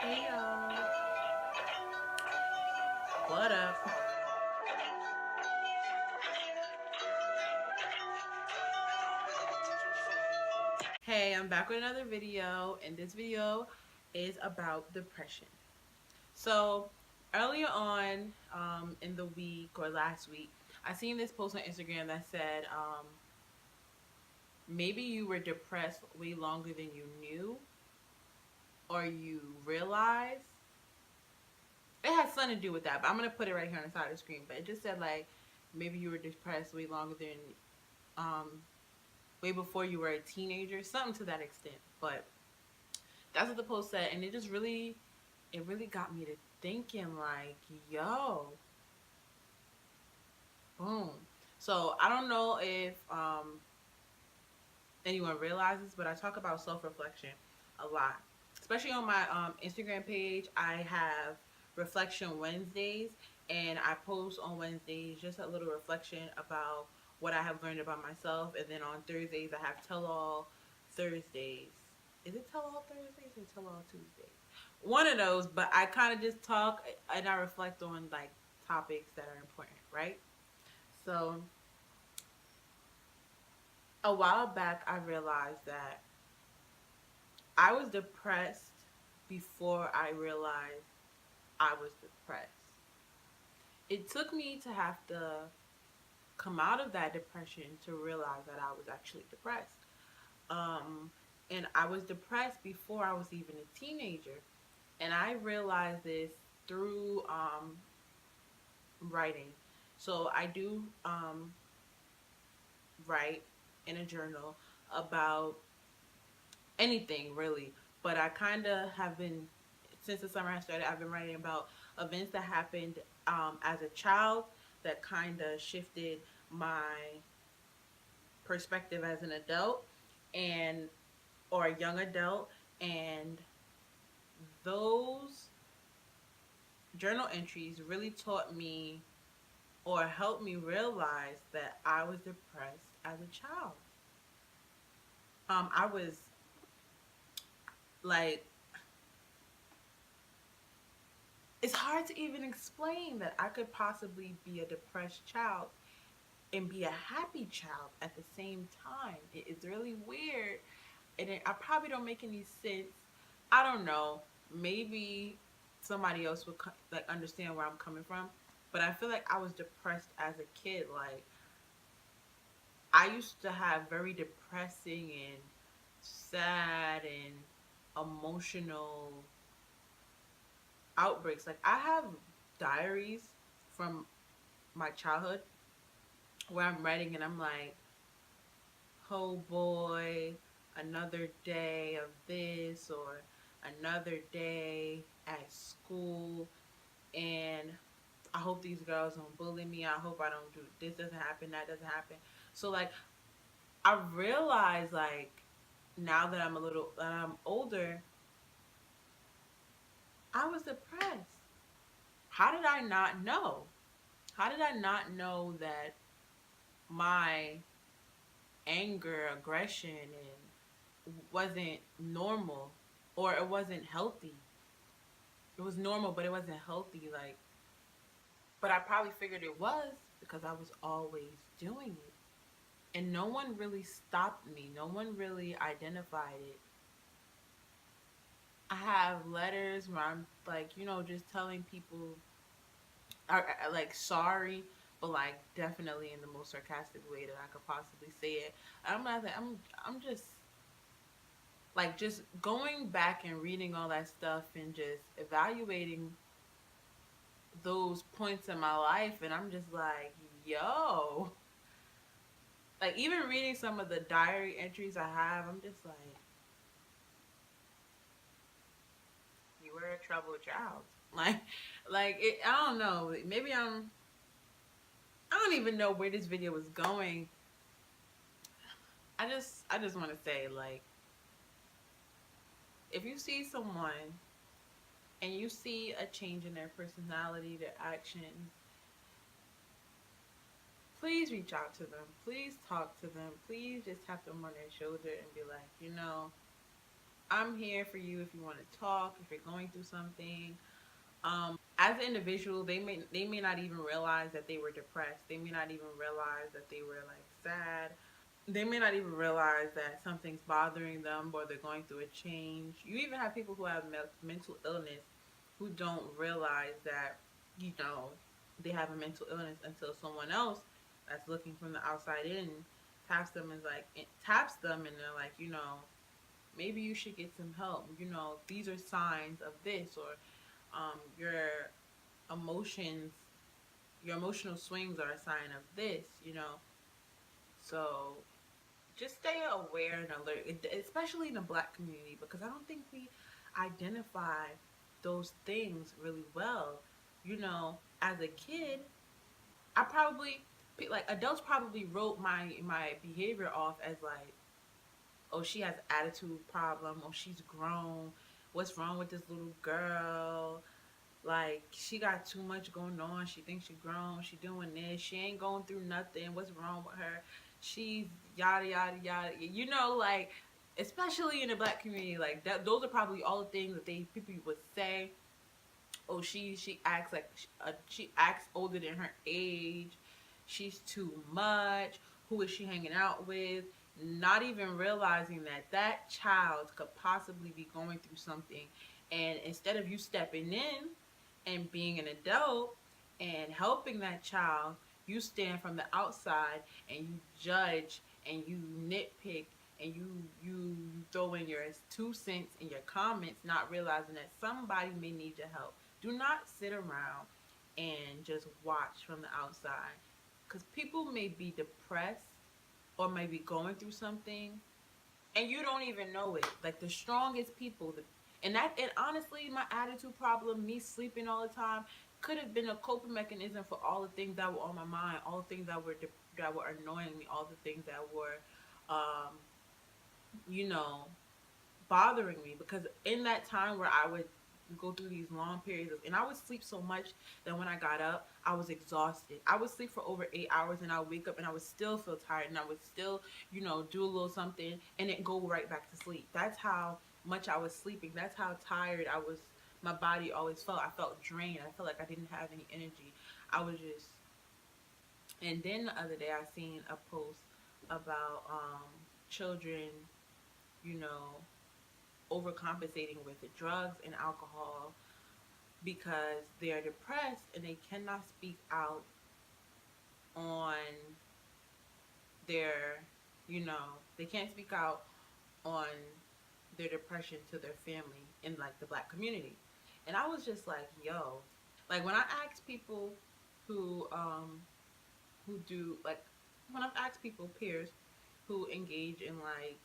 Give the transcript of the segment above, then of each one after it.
Hey y'all, what up? Hey, I'm back with another video, and this video is about depression. So, earlier on in the week or last week, I seen this post on Instagram that said maybe you were depressed way longer than you knew or you realized. It has something to do with that, but I'm gonna put it right here on the side of the screen. But it just said like maybe you were depressed way longer than um way before you were a teenager, something to that extent. But that's what the post said, and it really got me to thinking like, yo, boom. So I don't know if anyone realizes, but I talk about self-reflection a lot, especially on my Instagram page. I have reflection Wednesdays, and I post on Wednesdays just a little reflection about what I have learned about myself, and then on Thursdays I have tell all Thursdays. Is it tell all Thursdays or tell all Tuesdays? One of those, but I kind of just talk and I reflect on like topics that are important, right? So a while back I realized that I was depressed before I realized I was depressed. It took me to have to come out of that depression to realize that I was actually depressed. Um, and I was depressed before I was even a teenager. And I realized this through writing. So I do write in a journal about anything really, but I kind of have been, since the summer has started, I've been writing about events that happened as a child that kind of shifted my perspective as an adult and or a young adult, and those journal entries really taught me or helped me realize that I was depressed as a child. I was like, it's hard to even explain that I could possibly be a depressed child and be a happy child at the same time. It's really weird, and I probably don't make any sense. I don't know. Maybe somebody else would like understand where I'm coming from, but I feel like I was depressed as a kid. Like I used to have very depressing and sad and emotional outbreaks. Like I have diaries from my childhood where I'm writing and I'm like, oh boy, another day of this or another day at school, and I hope these girls don't bully me. I hope I don't do this, doesn't happen, that doesn't happen. So like I realize like now that I'm older, I was depressed. How did I not know? How did I not know that my anger, aggression, and wasn't normal, or it wasn't healthy? It was normal, but it wasn't healthy. Like, but I probably figured it was because I was always doing it, and no one really stopped me. No one really identified it. I have letters where I'm like, just telling people, like sorry, but like definitely in the most sarcastic way that I could possibly say it. I'm not. I'm just like just going back and reading all that stuff and just evaluating those points in my life, and I'm just like, yo, like even reading some of the diary entries I have, I'm just like, you were a troubled child. Like, I don't know. Maybe I don't even know where this video was going. I just want to say, like, if you see someone and you see a change in their personality, their actions, please reach out to them. Please talk to them. Please just tap them on their shoulder and be like, I'm here for you if you want to talk, if you're going through something. As an individual, they may not even realize that they were depressed. They may not even realize that they were like sad. They may not even realize that something's bothering them or they're going through a change. You even have people who have mental illness who don't realize that, you know, they have a mental illness until someone else that's looking from the outside in taps them and they're like, maybe you should get some help. These are signs of this, or your emotions, your emotional swings are a sign of this. So just stay aware and alert, especially in the Black community, because I don't think we identify those things really well. As a kid, I probably like adults probably wrote my behavior off as like, oh, she has attitude problem, oh, she's grown, what's wrong with this little girl, like she got too much going on, she thinks she grown, she doing this, she ain't going through nothing, what's wrong with her, she's yada yada yada, like especially in the Black community, like that, those are probably all the things that people would say. Oh, she acts like she acts older than her age, she's too much, who is she hanging out with, not even realizing that that child could possibly be going through something. And instead of you stepping in and being an adult and helping that child, you stand from the outside and you judge and you nitpick and you throw in your 2 cents in your comments, not realizing that somebody may need your help. Do not sit around and just watch from the outside, because people may be depressed or may be going through something and you don't even know it. Like the strongest people, and honestly, my attitude problem, me sleeping all the time, could have been a coping mechanism for all the things that were on my mind, all the things that were annoying me, all the things that were, um, you know, bothering me. Because in that time where I would go through these long periods and I would sleep so much that when I got up I was exhausted. I would sleep for over 8 hours and I would wake up and I would still feel tired and I would still, do a little something and then go right back to sleep. That's how much I was sleeping. That's how tired I was. My body always felt. I felt drained. I felt like I didn't have any energy. I was just. And then the other day I seen a post about children, you know overcompensating with the drugs and alcohol because they are depressed and they cannot speak out on their, they can't speak out on their depression to their family in like the Black community. And I was just like, yo, like when I ask people who do like when I've asked people, peers, who engage in like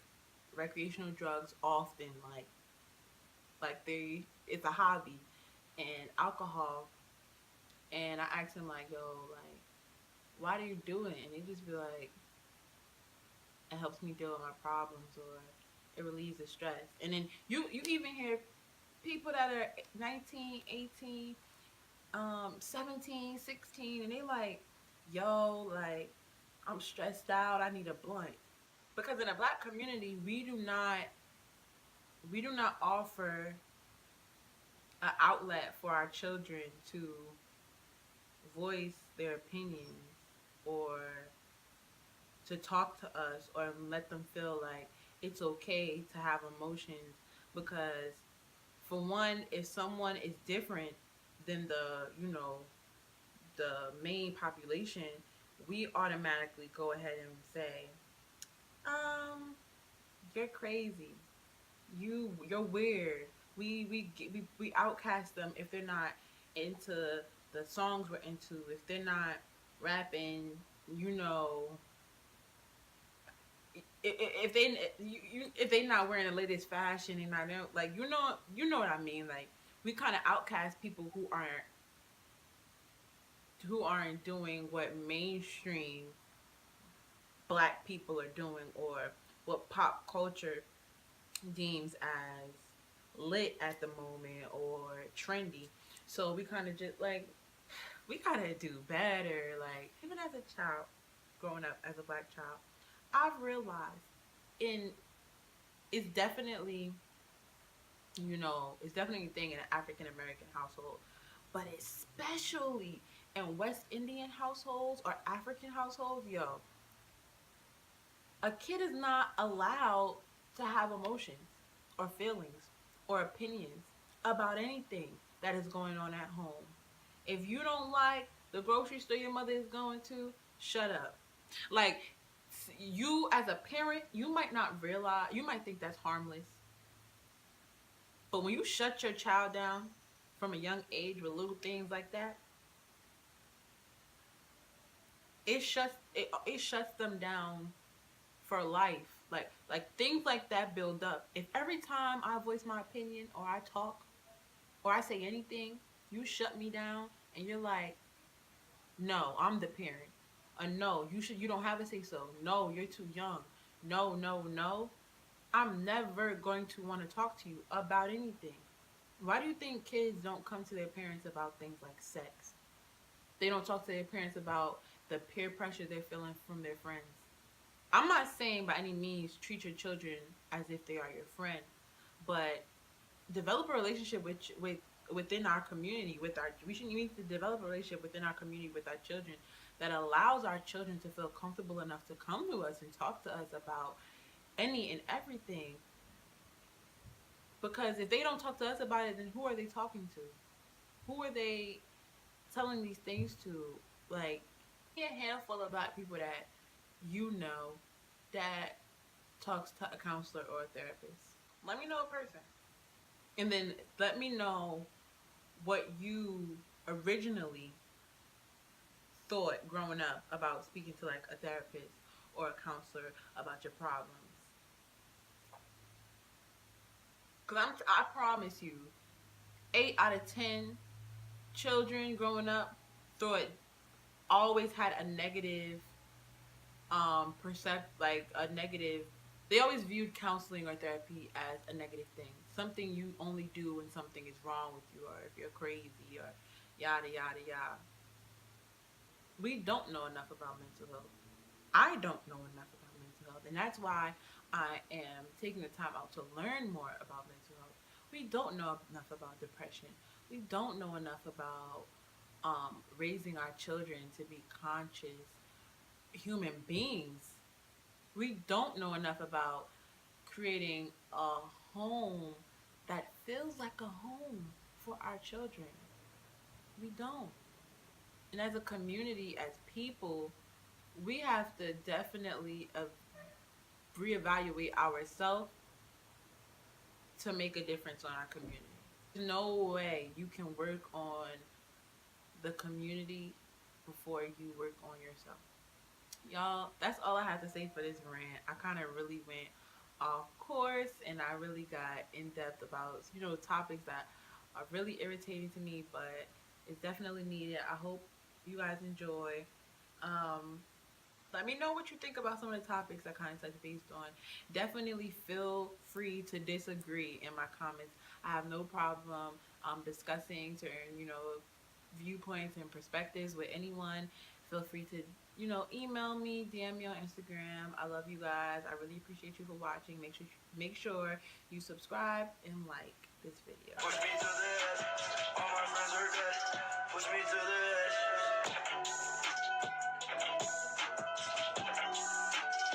recreational drugs often, like they it's a hobby, and alcohol, and I asked them like, yo, like, why do you do it? And they just be like, it helps me deal with my problems, or it relieves the stress. And then you even hear people that are 19, 18, 17, 16, and they like, yo, like, I'm stressed out, I need a blunt. Because in the Black community, we do not offer an outlet for our children to voice their opinions, or to talk to us, or let them feel like it's okay to have emotions. Because for one, if someone is different than the main population, we automatically go ahead and say, um you're crazy, you're weird. We outcast them if they're not into the songs we're into, if they're not rapping, you know, if they not wearing the latest fashion and not like, what I mean. Like, we kind of outcast people who aren't doing what mainstream Black people are doing, or what pop culture deems as lit at the moment or trendy. So we kind of just like, we gotta do better. Like, even as a child, growing up as a Black child, I've realized in it's definitely It's definitely a thing in an African American household, but especially in West Indian households or African households, yo, a kid is not allowed to have emotions or feelings or opinions about anything that is going on at home. If you don't like the grocery store your mother is going to, shut up. Like, you as a parent, you might not realize, you might think that's harmless, but when you shut your child down from a young age with little things like that, it shuts them down for life. Like things like that build up. If every time I voice my opinion or I talk or I say anything, you shut me down and you're like, no, I'm the parent. No, you don't have a say so. No, you're too young. No, no, no. I'm never going to want to talk to you about anything. Why do you think kids don't come to their parents about things like sex? They don't talk to their parents about the peer pressure they're feeling from their friends. I'm not saying by any means treat your children as if they are your friend, but develop a relationship with within our community with our we should need to develop a relationship within our community with our children that allows our children to feel comfortable enough to come to us and talk to us about any and everything. Because if they don't talk to us about it, then who are they talking to? Who are they telling these things to? Like, a handful of black people that you know that talks to a counselor or a therapist. Let me know a person. And then let me know what you originally thought growing up about speaking to like a therapist or a counselor about your problems. Because I promise you, 8 out of 10 children growing up thought always had a negative like a negative, they always viewed counseling or therapy as a negative thing, something you only do when something is wrong with you or if you're crazy or yada yada yada. We don't know enough about mental health. I don't know enough about mental health, and that's why I am taking the time out to learn more about mental health. We don't know enough about depression. We don't know enough about raising our children to be conscious human beings. We don't know enough about creating a home that feels like a home for our children. We don't. And as a community, as people, we have to definitely reevaluate ourselves to make a difference on our community. There's no way you can work on the community before you work on yourself. Y'all, that's all I have to say for this rant. I kind of really went off course and I really got in depth about, topics that are really irritating to me, but it's definitely needed. I hope you guys enjoy. Um, Let me know what you think about some of the topics I kind of touched based on. Definitely feel free to disagree in my comments. I have no problem discussing certain, viewpoints and perspectives with anyone. Feel free to, email me, DM me on Instagram. I love you guys. I really appreciate you for watching. Make sure you subscribe and like this video. Push me to the edge. All my friends are dead. Push me to the edge.